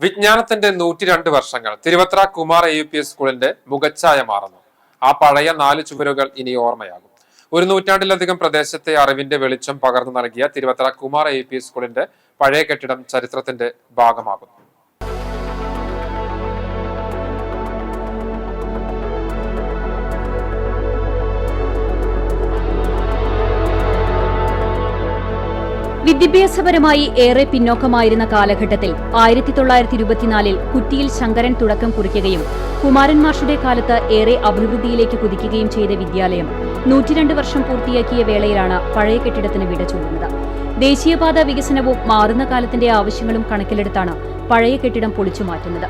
വിജ്ഞാനത്തിന്റെ 102 വർഷങ്ങൾ തിരുവത്ര കുമാർ AUPS സ്കൂളിന്റെ മുഖച്ഛായ മാറുന്നു. ആ പഴയ 4 ചുവരുകൾ ഇനി ഓർമ്മയാകും. ഒരു നൂറ്റാണ്ടിലധികം പ്രദേശത്തെ അറിവിന്റെ വെളിച്ചം പകർന്നു നൽകിയ തിരുവത്ര കുമാർ AUPS സ്കൂളിന്റെ പഴയ കെട്ടിടം ചരിത്രത്തിന്റെ ഭാഗമാകുന്നു. വിദ്യാഭ്യാസപരമായി ഏറെ പിന്നോക്കമായിരുന്ന കാലഘട്ടത്തിൽ 1924 കുറ്റിയിൽ ശങ്കരൻ തുടക്കം കുറിക്കുകയും കുമാരൻ മാഷുടെ കാലത്ത് ഏറെ അഭിവൃദ്ധിയിലേക്ക് കുതിക്കുകയും ചെയ്ത വിദ്യാലയം 102 വർഷം പൂർത്തിയാക്കിയ വേളയിലാണ് പഴയ കെട്ടിടത്തിന് വിട ചൂടുന്നത്. ദേശീയപാത വികസനവും മാറുന്ന കാലത്തിന്റെ ആവശ്യങ്ങളും കണക്കിലെടുത്താണ് പഴയ കെട്ടിടം പൊളിച്ചുമാറ്റുന്നത്.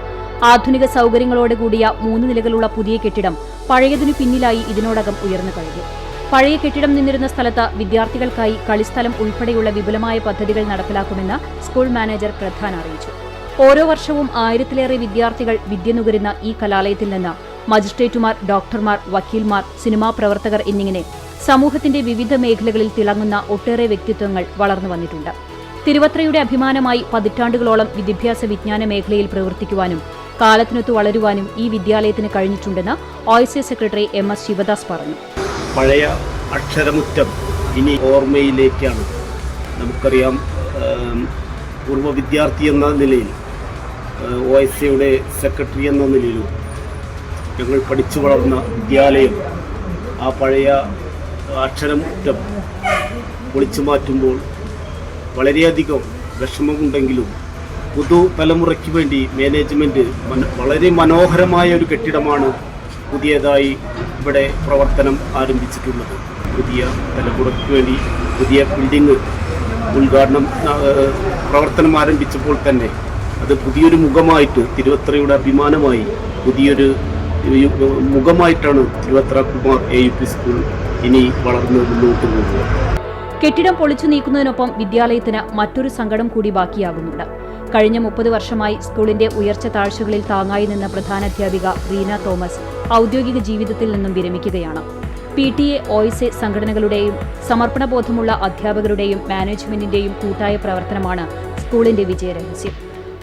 ആധുനിക സൗകര്യങ്ങളോടുകൂടിയ 3 നിലകളുള്ള പുതിയ കെട്ടിടം പഴയതിനു പിന്നിലായി ഇതിനോടകം ഉയർന്നു കഴിഞ്ഞു. പഴയ കെട്ടിടം നിന്നിരുന്ന സ്ഥലത്ത് വിദ്യാർത്ഥികൾക്കായി കളിസ്ഥലം ഉൾപ്പെടെയുള്ള വിപുലമായ പദ്ധതികൾ നടപ്പിലാക്കുമെന്ന് സ്കൂൾ മാനേജർ പ്രധാൻ അറിയിച്ചു. ഓരോ വർഷവും 1000-ലേറെ വിദ്യാർത്ഥികൾ വിദ്യ നുകരുന്ന ഈ കലാലയത്തിൽ നിന്ന് മജിസ്ട്രേറ്റുമാർ, ഡോക്ടർമാർ, വക്കീൽമാർ, സിനിമാ പ്രവർത്തകർ എന്നിങ്ങനെ സമൂഹത്തിന്റെ വിവിധ മേഖലകളിൽ തിളങ്ങുന്ന ഒട്ടേറെ വ്യക്തിത്വങ്ങൾ വളർന്നു വന്നിട്ടുണ്ട്. തിരുവത്രയുടെ അഭിമാനമായി പതിറ്റാണ്ടുകളോളം വിദ്യാഭ്യാസ വിജ്ഞാന മേഖലയിൽ പ്രവർത്തിക്കുവാനും കാലത്തിനൊത്തു വളരുവാനും ഈ വിദ്യാലയത്തിന് കഴിഞ്ഞിട്ടുണ്ടെന്ന് OIC സെക്രട്ടറി MS ശിവദാസ് പറഞ്ഞു. പഴയ അക്ഷരമുറ്റം ഇനി ഓർമ്മയിലേക്കാണ്. നമുക്കറിയാം, പൂർവ്വ വിദ്യാർത്ഥി എന്ന നിലയിൽ, OICയുടെ സെക്രട്ടറി എന്ന നിലയിലും ഞങ്ങൾ പഠിച്ചു വളർന്ന വിദ്യാലയം ആ പഴയ അക്ഷരമുറ്റം പൊളിച്ചു മാറ്റുമ്പോൾ വളരെയധികം വിഷമമുണ്ടെങ്കിലും പുതുതലമുറയ്ക്ക് വേണ്ടി മാനേജ്മെൻറ്റ് വളരെ മനോഹരമായ ഒരു കെട്ടിടമാണ് പുതിയതായി ഇവിടെ പ്രവർത്തനം ആരംഭിച്ചിട്ടുള്ളത്. പുതിയ തലമുറയ്ക്ക് വേണ്ടി പുതിയ ബിൽഡിംഗ് ഉദ്ഘാടനം പ്രവർത്തനം ആരംഭിച്ചപ്പോൾ തന്നെ അത് പുതിയൊരു മുഖമായിട്ട്, തിരുവത്രയുടെ അഭിമാനമായി പുതിയൊരു മുഖമായിട്ടാണ് തിരുവത്ര കുമാർ AUPS സ്കൂൾ ഇനി വളർന്ന് മുന്നോട്ട് പോകുക. കെട്ടിടം പൊളിച്ചു നീക്കുന്നതിനൊപ്പം വിദ്യാലയത്തിന് മറ്റൊരു സങ്കടം കൂടി ബാക്കിയാകുന്നുണ്ട്. കഴിഞ്ഞ 30 വർഷമായി സ്കൂളിന്റെ ഉയർച്ച താഴ്ചകളിൽ താങ്ങായി നിന്ന പ്രധാനാധ്യാപിക റീന തോമസ് ഔദ്യോഗിക ജീവിതത്തിൽ നിന്നും വിരമിക്കുകയാണ്. PTA, OIC സംഘടനകളുടെയും സമർപ്പണബോധമുള്ള അധ്യാപകരുടെയും മാനേജ്മെന്റിന്റെയും കൂട്ടായ പ്രവർത്തനമാണ് സ്കൂളിന്റെ വിജയരഹസ്യം.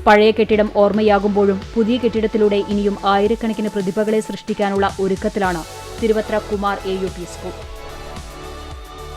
പഴയ കെട്ടിടം ഓർമ്മയാകുമ്പോഴും പുതിയ കെട്ടിടത്തിലൂടെ ഇനിയും ആയിരക്കണക്കിന് പ്രതിഭകളെ സൃഷ്ടിക്കാനുള്ള ഒരുക്കത്തിലാണ് തിരുവത്ര കുമാർ AUPS സ്കൂൾ.